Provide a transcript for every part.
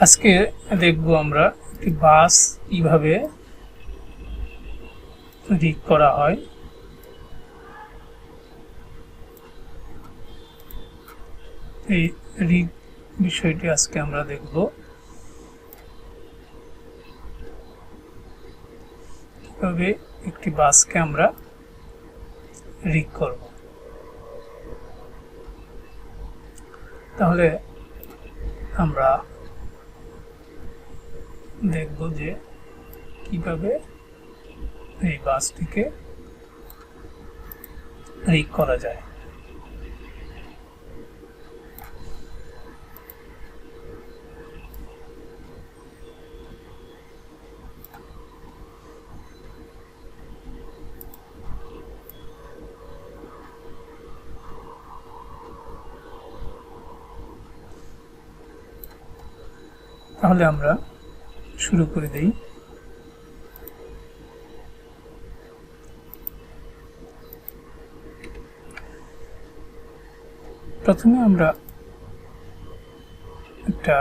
আজকে দেখব আমরা একটি বাস কিভাবে রিগ করা হয়। এই রিগ বিষয়টি আজকে আমরা দেখব কিভাবে একটি বাসকে আমরা রিগ করব। তাহলে আমরা দেখব যে কিভাবে এই বাসটিকে রিগ করা যায়। তাহলে আমরা শুরু করে দেই। প্রথমে আমরা একটা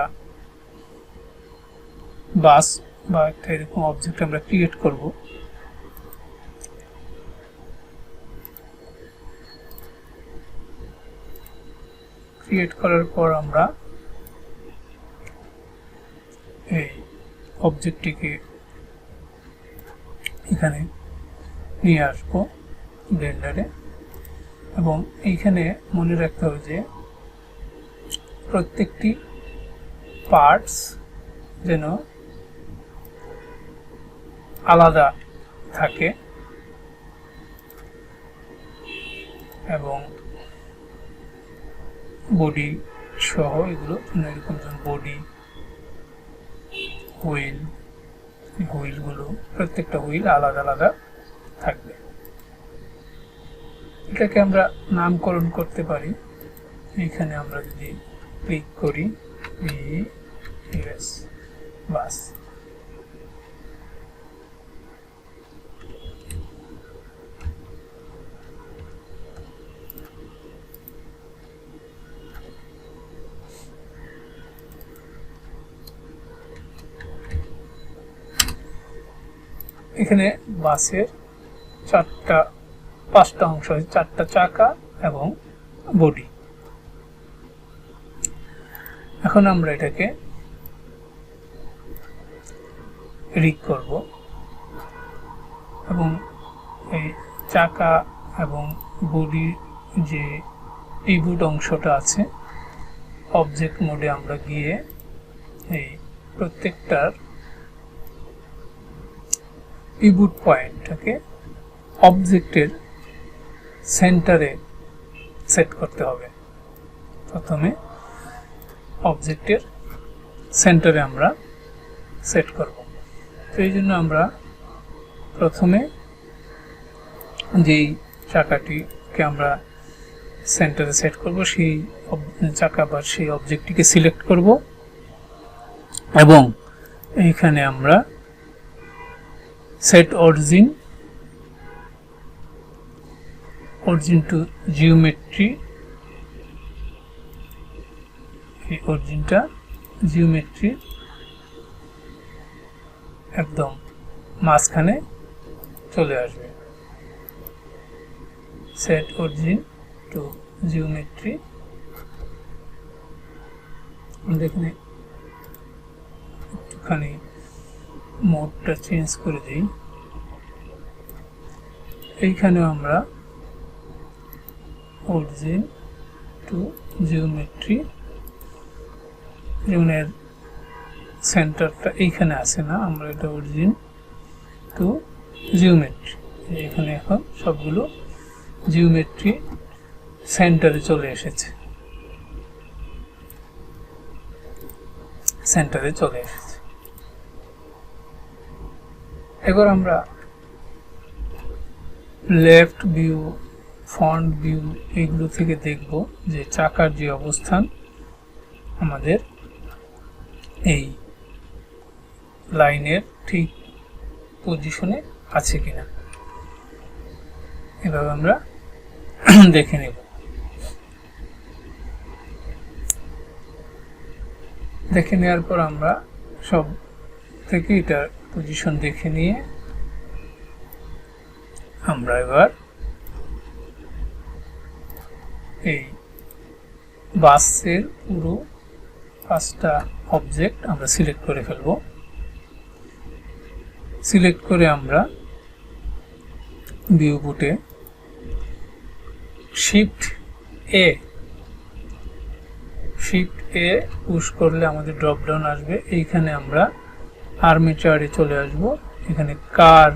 বাস বা একটা এরকম অবজেক্ট আমরা ক্রিয়েট করব। ক্রিয়েট করার পর আমরা এই অবজেক্টটিকে এখানে নিয়ে আসবো ব্লেন্ডারে, এবং এইখানে মনে রাখতে হবে যে প্রত্যেকটি পার্টস যেন আলাদা থাকে এবং বডি সহ এগুলো এরকম বডি, হুইল, হুইলগুলো প্রত্যেকটা হুইল আলাদা আলাদা থাকবে। এটাকে আমরা নামকরণ করতে পারি। এইখানে আমরা যদি ক্লিক করি বাস, এখানে বাসের পাঁচটা অংশ আছে, চারটা চাকা এবং বডি। এখন আমরা এটাকে রিগ করব এবং এই চাকা এবং বডির যে পিভট অংশটা আছে, অবজেক্ট মোডে আমরা গিয়ে এই প্রত্যেকটার পিভট পয়েন্টটাকে অবজেক্টের সেন্টারে সেট করতে হবে। প্রথমে অবজেক্টের সেন্টারে আমরা সেট করব। তো এই জন্য আমরা প্রথমে যেই চাকাটিকে আমরা সেন্টারে সেট করব সেই চাকা বা সেই অবজেক্টটিকে সিলেক্ট করব এবং এইখানে আমরা সেট অরিজিন টু জিওমেট্রি, এই অরিজিনটা জিওমেট্রি একদম মাঝখানে চলে আসবে। সেট অরিজিন টু জিওমেট্রি, এখানে একটুখানি মোডটা চেঞ্জ করে দিই। এইখানেও আমরা অরিজিন টু জিওমেট্রি, যেমন এর সেন্টারটা এইখানে আসে না, আমরা এটা অরিজিন টু জিওমেট্রি, এখানে এখন সবগুলো জিওমেট্রি সেন্টারে চলে এসেছে, সেন্টারে চলে এসেছে। এবার আমরা লেফট ভিউ, ফ্রন্ট ভিউ এগুলো থেকে দেখব যে চাকার যে অবস্থান আমাদের এই লাইনের ঠিক পজিশনে আছে কিনা, এভাবে আমরা দেখে নেব। দেখে নেওয়ার পর আমরা সব থেকে এটার পজিশন দেখে নিয়ে আমরা এবার এই বাসের পুরো 5টা অবজেক্ট আমরা সিলেক্ট করে ফেলব। সিলেক্ট করে আমরা ভিউ বুটে শিফট এ পুশ করলে আমাদের ড্রপ ডাউন আসবে। এইখানে আমরা আর্মেচারে চলে আসব। এখানে কার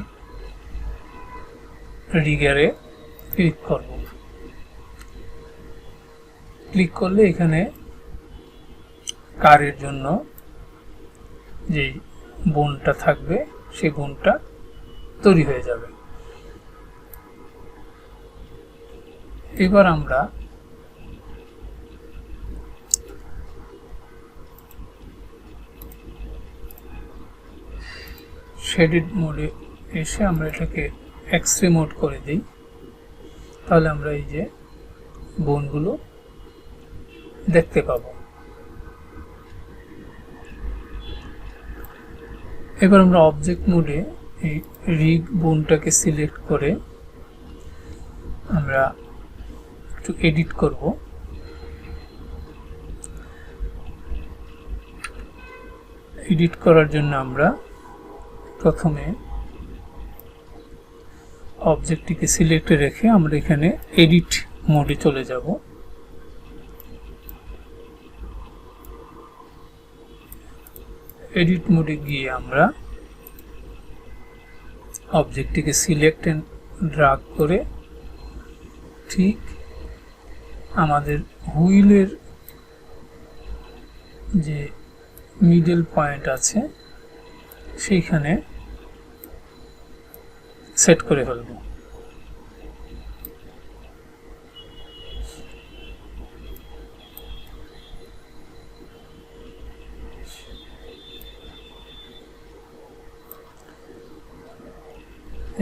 রিগারে ক্লিক করব। ক্লিক করলে এখানে কারের জন্য যে বোনটা থাকবে সেই বোনটা তৈরি হয়ে যাবে। এবার আমরা শেডেড মোডে এসে আমরা এটাকে এক্সরে মোড করে দিই। তাহলে আমরা এই যে বোনগুলো দেখতে পাবো। এবার আমরা অবজেক্ট মোডে এই রিগ বোনটাকে সিলেক্ট করে আমরা একটু এডিট করব। এডিট করার জন্য আমরা প্রথমে অবজেক্টটিকে সিলেক্টে রেখে আমরা এখানে এডিট মোডে চলে যাব। এডিট মোডে গিয়ে আমরা অবজেক্টটিকে সিলেক্ট এন্ড ড্র্যাগ করে ঠিক আমাদের হুইলের যে মিডল পয়েন্ট আছে সেইখানে সেট করে ফেলব।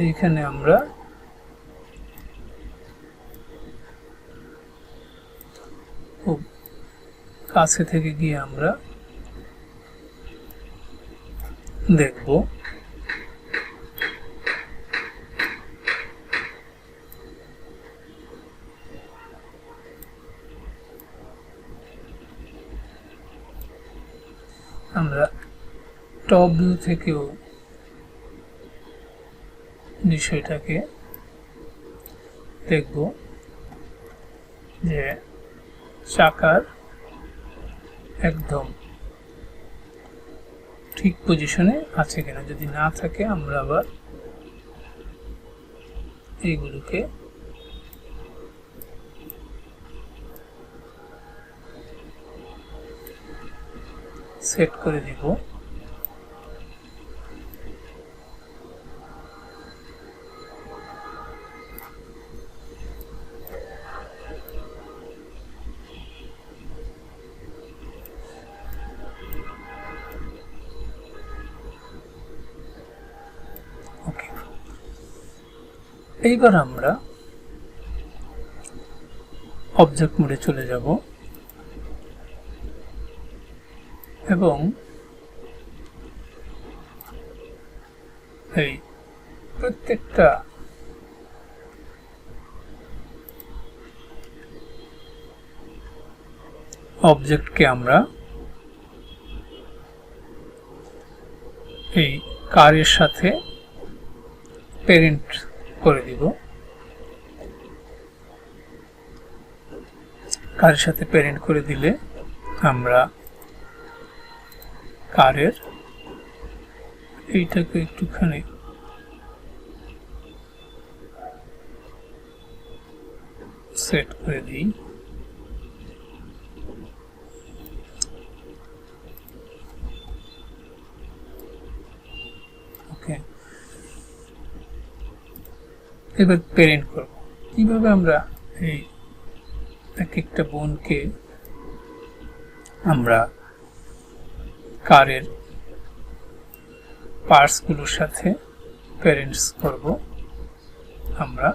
এইখানে আমরা খুব কাছে থেকে গিয়ে আমরা দেখব আমরা টপ ভিউ থেকেও বিষয়টাকে দেখব যে চাকার একদম ঠিক পজিশনে আছে কিনা। যদি না থাকে আমরা আবার এইগুলোকে সেট করে দিব। এইবার আমরা অবজেক্ট মোডে চলে যাব এবং এই প্রত্যেকটা অবজেক্টকে আমরা এই কারের সাথে প্যারেন্ট করে দিব। কারের সাথে প্যারেন্ট করে দিলে আমরা কারের এইটাকে একটুখানি সেট করে দিই। ওকে, এবার প্যারেন্ট করব। কিভাবে আমরা এই এক একটা বোনকে আমরা কারের পার্টসগুলোর সাথে প্যারেন্টস করব আমরা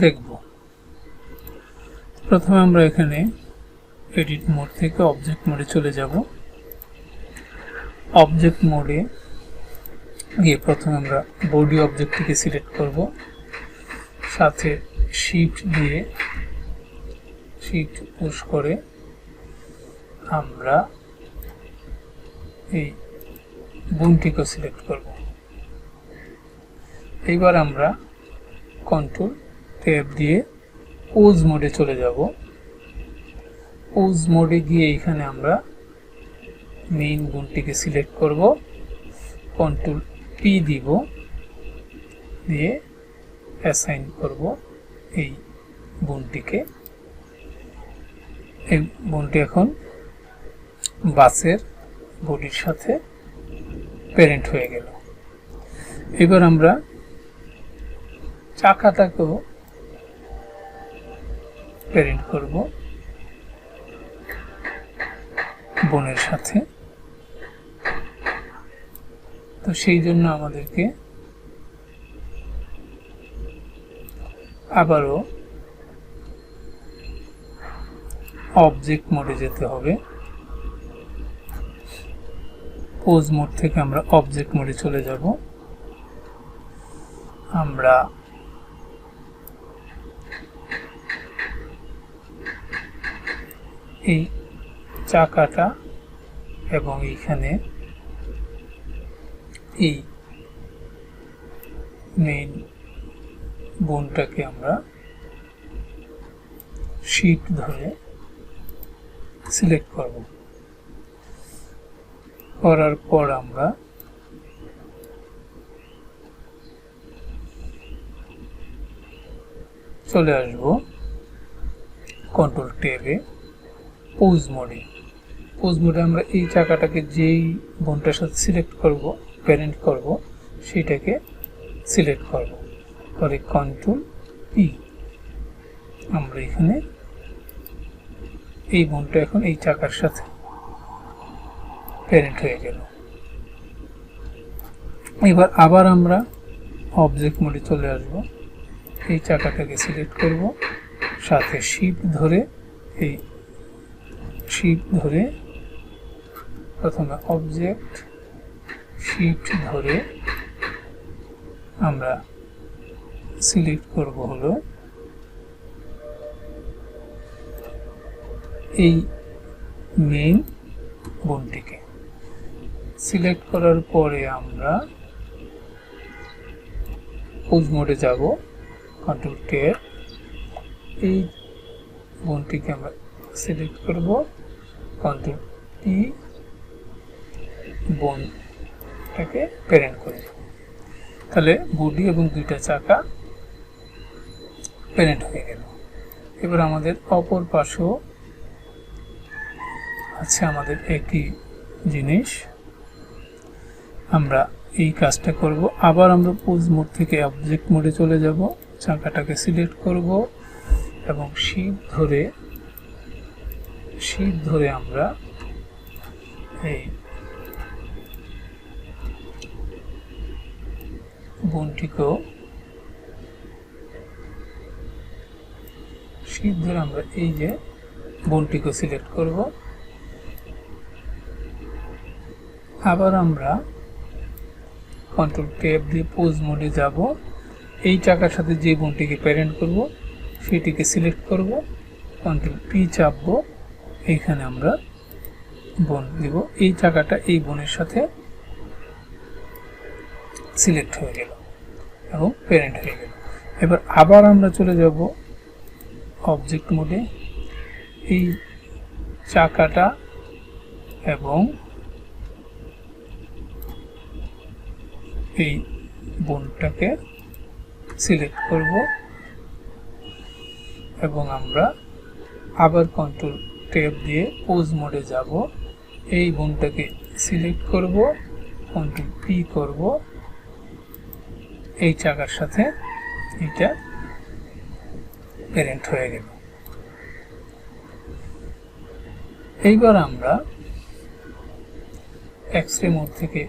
দেখব। প্রথমে আমরা এখানে এডিট মোড থেকে অবজেক্ট মোডে চলে যাব। অবজেক্ট মোডে গিয়ে প্রথমে আমরা বডি অবজেক্টটিকে সিলেক্ট করব, সাথে শিফট দিয়ে শিফট পুশ করে আমরা এই বোনটিকে সিলেক্ট করব। এইবার আমরা কন্ট্রোল ট্যাব দিয়ে পোজ মোডে চলে যাব। পোজ মোডে গিয়ে এখানে আমরা মেইন বোনটিকে সিলেক্ট করব, কন্ট্রোল পি দিব, দিয়ে অ্যাসাইন করব এই বোনটিকে। এই বোনটি এখন বাসের বডির সাথে প্যারেন্ট হয়ে গেল। এবার আমরা চাকাটাকেও প্যারেন্ট করব বোনের সাথে। তো সেই জন্য আমাদেরকে আবারও অবজেক্ট মোডে যেতে হবে। পোজ মোড থেকে আমরা অবজেক্ট মোডে চলে যাব। আমরা এই চাকাটা এবং এইখানে এই মেইন বোনটাকে আমরা শিফট ধরে সিলেক্ট করব। করার পর আমরা চলে আসব কন্ট্রোল ট্যাবে পোজ মোডে। পোজ মোডে আমরা এই চাকাটাকে যেই বোনটার সাথে সিলেক্ট করব, প্যারেন্ট করব, সেটাকে সিলেক্ট করব। পরে কন্ট্রোল পি, আমরা এখানে এই বোনটা এখন এই চাকার সাথে প্যারেন্ট হয়ে গেল। এবার আবার আমরা অবজেক্ট মোডে চলে আসব। এই চাকাটাকে সিলেক্ট করব, সাথে শিফট ধরে এই শিফট ধরে প্রথমে অবজেক্ট শিফট ধরে আমরা সিলেক্ট করব হলো এই মেইন বোনটিকে। সিলেক্ট করার পরে আমরা পোজ মোডে যাব, কন্ট্রোল ট্যাব, এই বোনটিকে আমরা সিলেক্ট করব, কন্ট্রোল পি, বোনটাকে প্যারেন্ট করব। তাহলে বডি এবং দুইটা চাকা প্যারেন্ট হয়ে গেল। এবার আমাদের অপর পাশেও আছে আমাদের একই জিনিস, আমরা এই কাজটা করব। আবার আমরা পোজ মোড থেকে অবজেক্ট মোডে চলে যাব, চাকাটাকে সিলেক্ট করব এবং শিফট ধরে আমরা এই বোনটিকেও শিফট ধরে আমরা এই যে বোনটিকে সিলেক্ট করব। আবার আমরা কন্ট্রোল ট্যাব দিয়ে পোজ মোডে যাব, এই চাকার সাথে যে বোনটিকে প্যারেন্ট করব সেটিকে সিলেক্ট করব, কন্ট্রোল পি চাপবো, এইখানে আমরা বোন দিব। এই চাকাটা এই বোনের সাথে সিলেক্ট হয়ে গেল এবং প্যারেন্ট হয়ে গেল। এবার আবার আমরা চলে যাব অবজেক্ট মোডে, এই চাকাটা এবং এই বোনটাকে সিলেক্ট করব এবং আমরা আবার কন্ট্রোল ট্যাব দিয়ে পোজ মোডে যাব, এই বোনটাকে সিলেক্ট করব, কন্ট্রোল পি করব, এই চাকার সাথে এটা প্যারেন্ট হয়ে গেল। এইবার আমরা এক্সরে মোড থেকে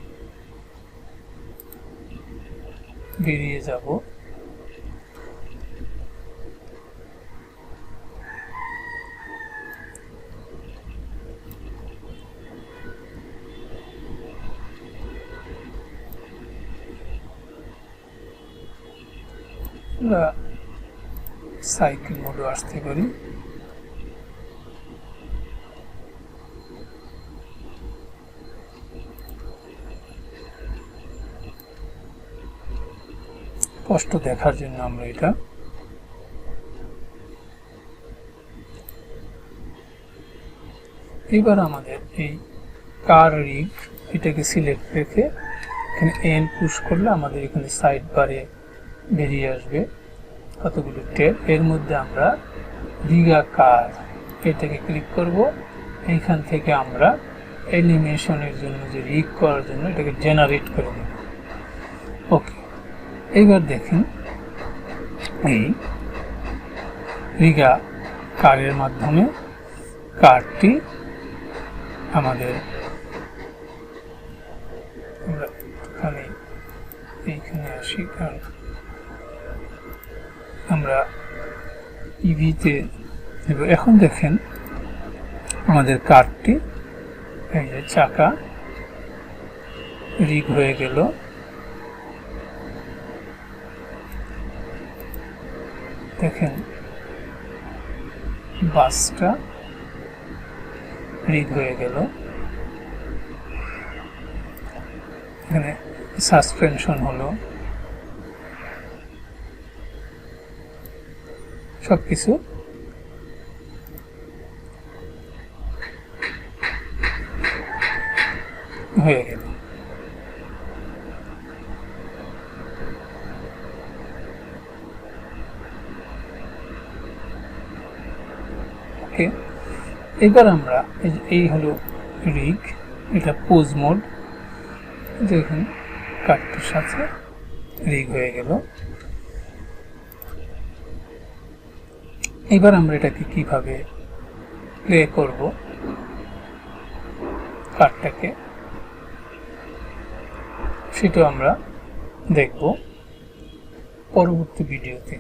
বেরিয়ে যাব, আমরা সাইকেল মোডে আসতে পারি। স্পষ্ট দেখার জন্য আমরা এটা এবার আমাদের এই কার রিগ এটাকে সিলেক্ট রেখে এখানে এন পুশ করলে আমাদের এখানে সাইড বারে বেরিয়ে আসবে কতগুলো ট্যাব। এর মধ্যে আমরা রিগা কার এটাকে ক্লিক করব। এইখান থেকে আমরা অ্যানিমেশনের জন্য যে রিগ করার জন্য এটাকে জেনারেট করে দেব। ওকে, এইবার দেখেন এই রিগা কারের মাধ্যমে কারটি আমাদের আমরা এখানে এইখানে আসি, কারণ আমরা ইভিতে এখন দেখেন আমাদের কারটি এই যে চাকা রিগ হয়ে গেল। দেখেন বাসটা রিগ হয়ে গেল। এখানে সাসপেনশন হলো, সবকিছু হয়ে গেল। ওকে, এবার আমরা এই হলো রিগ, এটা পোজ মোড। দেখুন কাঠটির সাথে রিগ হয়ে গেল। এবার আমরা এটাকে কিভাবে প্লে করব কাঠটাকে সেটা আমরা দেখব পরবর্তী ভিডিওতে।